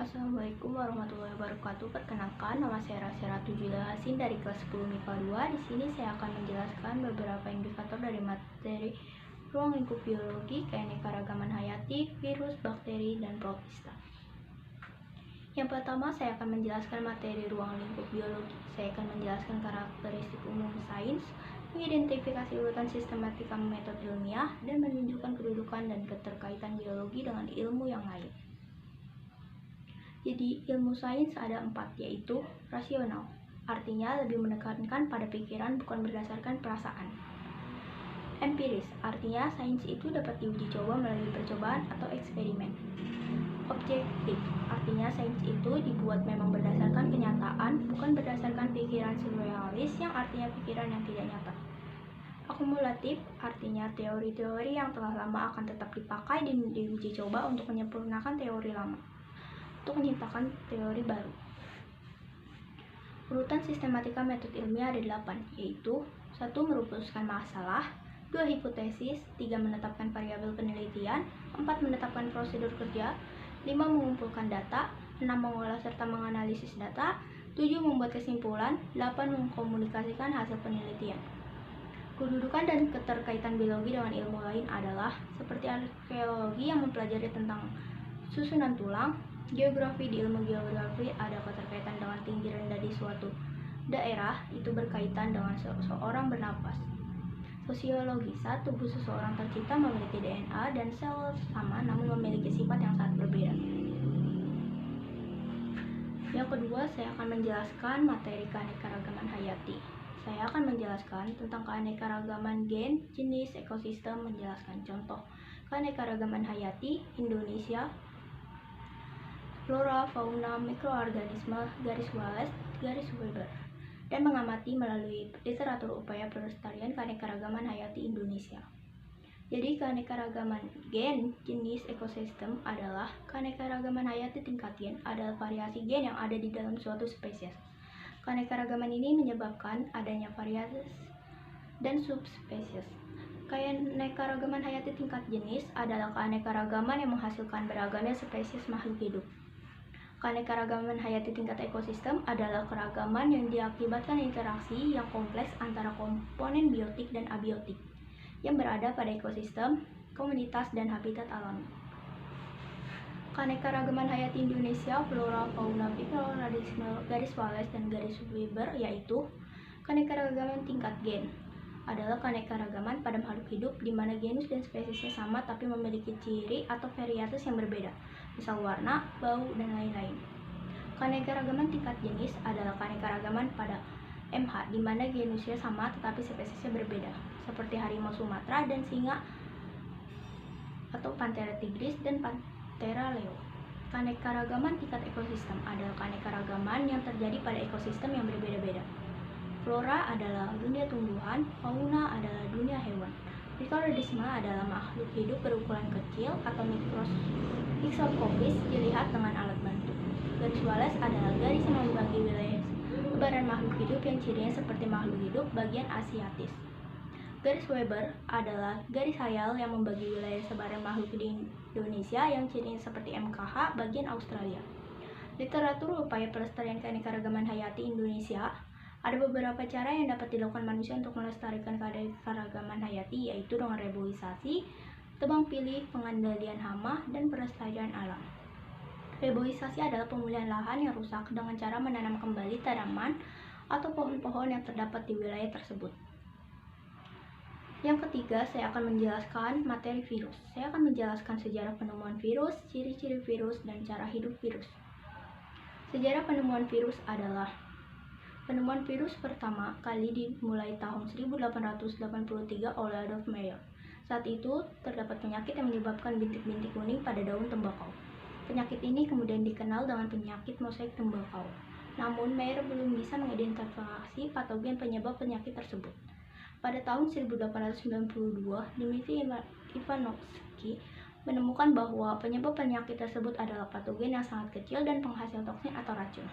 Assalamualaikum warahmatullahi wabarakatuh. Perkenalkan, nama saya Rasya Ratujila Hasin dari kelas 10 MIPA 2. Di sini saya akan menjelaskan beberapa indikator dari materi ruang lingkup biologi, keanekaragaman hayati, virus, bakteri, dan protista. Yang pertama, saya akan menjelaskan materi ruang lingkup biologi. Saya akan menjelaskan karakteristik umum sains, mengidentifikasi urutan sistematika metode ilmiah, dan menunjukkan kedudukan dan keterkaitan biologi dengan ilmu yang lain. Jadi, ilmu sains ada 4, yaitu rasional, artinya lebih menekankan pada pikiran bukan berdasarkan perasaan. Empiris, artinya sains itu dapat diuji coba melalui percobaan atau eksperimen. Objektif, artinya sains itu dibuat memang berdasarkan kenyataan, bukan berdasarkan pikiran surrealis yang artinya pikiran yang tidak nyata. Akumulatif, artinya teori-teori yang telah lama akan tetap dipakai dan diuji coba untuk menyempurnakan teori lama, untuk menciptakan teori baru. Urutan sistematika metode ilmiah ada 8, yaitu 1. Merumuskan masalah, 2. Hipotesis, 3. Menetapkan variabel penelitian, 4. Menetapkan prosedur kerja, 5. Mengumpulkan data, 6. Mengolah serta menganalisis data, 7. Membuat kesimpulan, 8. Mengkomunikasikan hasil penelitian. Kedudukan dan keterkaitan biologi dengan ilmu lain adalah seperti arkeologi yang mempelajari tentang susunan tulang. Geografi, di ilmu geografi ada keterkaitan dengan tinggi rendah di suatu daerah, itu berkaitan dengan seseorang bernapas. Sosiologi, saat tubuh seseorang tercipta memiliki DNA dan sel sama namun memiliki sifat yang sangat berbeda. Yang kedua, saya akan menjelaskan materi keanekaragaman hayati. Saya akan menjelaskan tentang keanekaragaman gen, jenis, ekosistem, menjelaskan contoh keanekaragaman hayati Indonesia, flora, fauna, mikroorganisme, garis Wallace, garis Weber, dan mengamati melalui literatur upaya pelestarian keanekaragaman hayati Indonesia. Jadi, keanekaragaman gen, jenis, ekosistem adalah keanekaragaman hayati tingkat gen, adalah variasi gen yang ada di dalam suatu spesies. Keanekaragaman ini menyebabkan adanya varietas dan subspesies. Keanekaragaman hayati tingkat jenis adalah keanekaragaman yang menghasilkan beragamnya spesies makhluk hidup. Keanekaragaman hayati tingkat ekosistem adalah keragaman yang diakibatkan interaksi yang kompleks antara komponen biotik dan abiotik yang berada pada ekosistem, komunitas, dan habitat alami. Keanekaragaman hayati Indonesia, flora, fauna, mikroorganisme, garis Wallace, dan garis Weber, yaitu keanekaragaman tingkat gen adalah keanekaragaman pada makhluk hidup di mana genus dan spesiesnya sama tapi memiliki ciri atau varietas yang berbeda, misal warna, bau, dan lain-lain. Keanekaragaman tingkat jenis adalah keanekaragaman pada MH di mana genusnya sama tetapi spesiesnya berbeda, seperti harimau Sumatera dan singa atau Panthera tigris dan Panthera leo. Keanekaragaman tingkat ekosistem adalah keanekaragaman yang terjadi pada ekosistem yang berbeda-beda. Flora adalah dunia tumbuhan, fauna adalah dunia hewan. Mikroorganisme adalah makhluk hidup berukuran kecil atau mikroskopis dilihat dengan alat bantu. Garis Wallace adalah garis yang membagi wilayah sebaran makhluk hidup yang cirinya seperti makhluk hidup bagian asiatis. Garis Weber adalah garis hayal yang membagi wilayah sebaran makhluk di Indonesia yang cirinya seperti MKH bagian Australia. Literatur upaya pelestarian keanekaragaman hayati Indonesia. Ada beberapa cara yang dapat dilakukan manusia untuk melestarikan keanekaragaman hayati, yaitu dengan reboisasi, tebang pilih, pengendalian hama, dan pelestarian alam. Reboisasi adalah pemulihan lahan yang rusak dengan cara menanam kembali tanaman atau pohon-pohon yang terdapat di wilayah tersebut. Yang ketiga, saya akan menjelaskan materi virus. Saya akan menjelaskan sejarah penemuan virus, ciri-ciri virus, dan cara hidup virus. Sejarah penemuan virus adalah penemuan virus pertama kali dimulai tahun 1883 oleh Adolf Meyer. Saat itu, terdapat penyakit yang menyebabkan bintik-bintik kuning pada daun tembakau. Penyakit ini kemudian dikenal dengan penyakit mosaik tembakau. Namun, Meyer belum bisa mengidentifikasi patogen penyebab penyakit tersebut. Pada tahun 1892, Dmitri Ivanovsky menemukan bahwa penyebab penyakit tersebut adalah patogen yang sangat kecil dan penghasil toksin atau racun.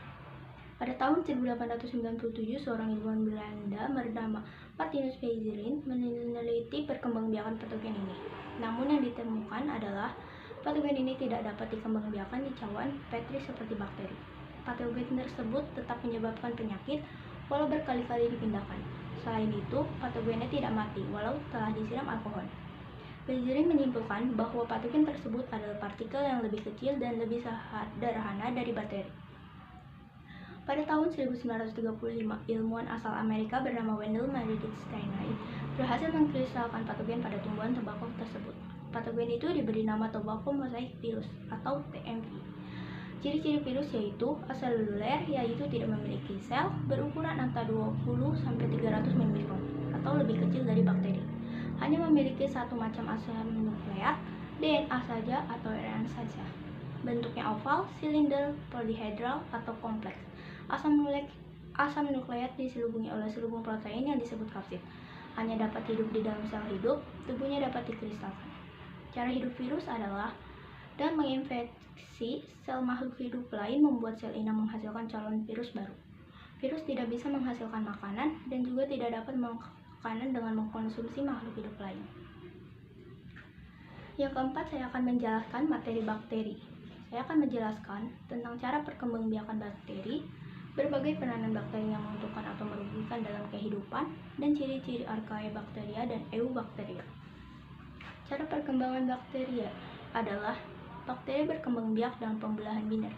Pada tahun 1897, seorang ilmuwan Belanda bernama Martinus Veijering meneliti perkembangbiakan patogen ini. Namun yang ditemukan adalah Patogen ini tidak dapat dikembangbiakan di cawan Petri seperti bakteri. Patogen tersebut tetap menyebabkan penyakit walau berkali-kali dipindahkan. Selain itu, patogennya tidak mati walau telah disiram alkohol. Bergiring menyimpulkan bahwa patogen tersebut adalah partikel yang lebih kecil dan lebih sederhana dari bakteri. Pada tahun 1935, ilmuwan asal Amerika bernama Wendell Meredith Steinle berhasil mengkristalkan patogen pada tumbuhan tembakau tersebut. Patogen itu diberi nama Tobacco Mosaic Virus atau TMV. Ciri-ciri virus yaitu aseluler, yaitu tidak memiliki sel, berukuran antara 20-300 mikron atau lebih kecil dari bakteri. Hanya memiliki satu macam asam nukleat, DNA saja atau RNA saja. Bentuknya oval, silinder, polihedral atau kompleks. Asam nukleat diselubungi oleh selubung protein yang disebut kapsid. Hanya dapat hidup di dalam sel hidup, tubuhnya dapat dikristalkan. Cara hidup virus adalah dengan menginfeksi sel makhluk hidup lain, membuat sel inang menghasilkan calon virus baru. Virus tidak bisa menghasilkan makanan dan juga tidak dapat makanan dengan mengkonsumsi makhluk hidup lain. Yang keempat, saya akan menjelaskan materi bakteri. Saya akan menjelaskan tentang cara perkembangbiakan bakteri, berbagai peranan bakteri yang menguntungkan atau merugikan dalam kehidupan, dan ciri-ciri Archaebacteria dan Eubacteria. Cara perkembangan bakteria adalah bakteri berkembang biak dengan pembelahan biner.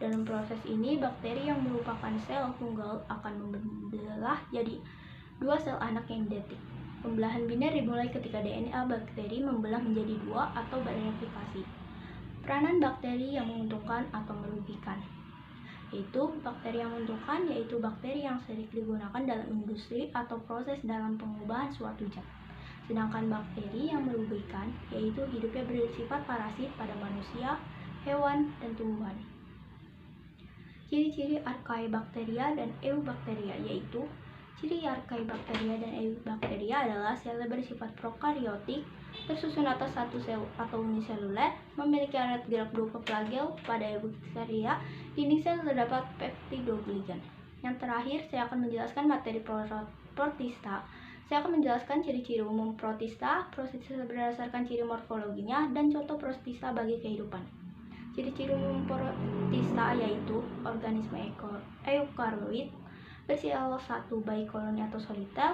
Dalam proses ini, bakteri yang merupakan sel tunggal akan membelah jadi dua sel anak yang identik. Pembelahan biner dimulai ketika DNA bakteri membelah menjadi dua atau bereplikasi. Peranan bakteri yang menguntungkan atau merugikan, yaitu bakteri yang menguntungkan, yaitu bakteri yang sering digunakan dalam industri atau proses dalam pengubahan suatu zat. Sedangkan bakteri yang merugikan, yaitu hidupnya bersifat parasit pada manusia, hewan, dan tumbuhan. Ciri-ciri Archaebacteria dan Eubacteria, yaitu ciri Archaebacteria dan Eubacteria adalah selnya bersifat prokaryotik, tersusun atas satu sel atau uniseluler, memiliki alat gerak berupa flagel. Pada Eubacteria, dinding sel terdapat peptidoglican. Yang terakhir, saya akan menjelaskan materi protista. Saya akan menjelaskan ciri-ciri umum protista berdasarkan ciri morfologinya, dan contoh protista bagi kehidupan. Ciri-ciri umum protista yaitu organisme eukaryoid, bersel satu baik koloni atau soliter,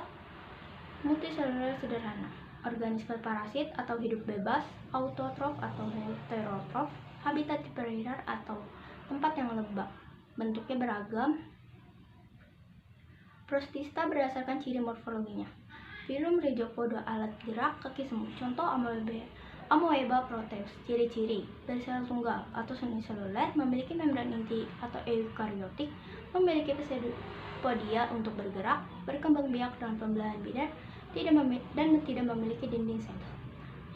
multiseluler sederhana, organisme parasit atau hidup bebas, autotrof atau heterotrof, habitat perairan atau tempat yang lembab, bentuknya beragam. Protista berdasarkan ciri morfologinya. Filum Rhizopoda, alat gerak kaki semut, contoh Amoeba proteus. Ciri-ciri: bersel tunggal atau uniseluler, memiliki membran inti atau eukariotik, memiliki pseudopodia untuk bergerak, berkembang biak dengan pembelahan biner, dan tidak memiliki dinding sel.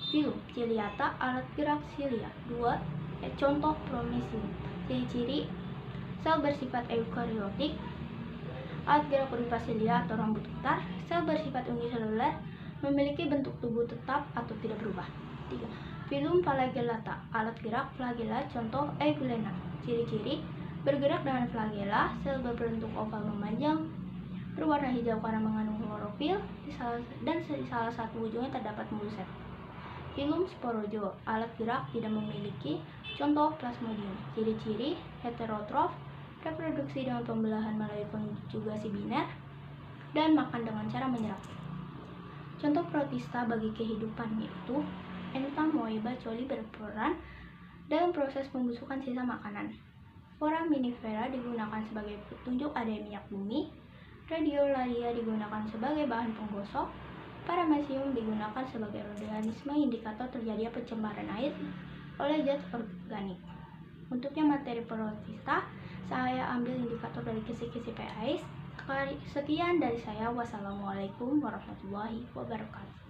Filum Ciliata, alat gerak silia. Contoh Promysium. Ciri-ciri: sel bersifat eukariotik, alat gerak berupa silia atau rambut getar, sel bersifat uniseluler, memiliki bentuk tubuh tetap atau tidak berubah. 3. Filum Flagellata, alat gerak flagella, contoh Eugglena. Ciri-ciri: bergerak dengan flagella, sel berbentuk oval memanjang, berwarna hijau karena mengandung klorofil, dan di salah satu ujungnya terdapat mulusat. Filum Sporozoa, alat gerak, tidak memiliki, contoh Plasmodium. Ciri-ciri: heterotrof, reproduksi dengan pembelahan melalui konjugasi biner, dan makan dengan cara menyerap. Contoh protista bagi kehidupan yaitu Entamoeba coli berperan dalam proses pembusukan sisa makanan. Foraminifera digunakan sebagai petunjuk adanya minyak bumi. Radiolaria digunakan sebagai bahan penggosok. Paramecium digunakan sebagai organisme indikator terjadinya pencemaran air oleh zat organik. Untuknya materi protista, saya ambil indikator dari kisi-kisi pH. Sekian dari saya. Wassalamualaikum warahmatullahi wabarakatuh.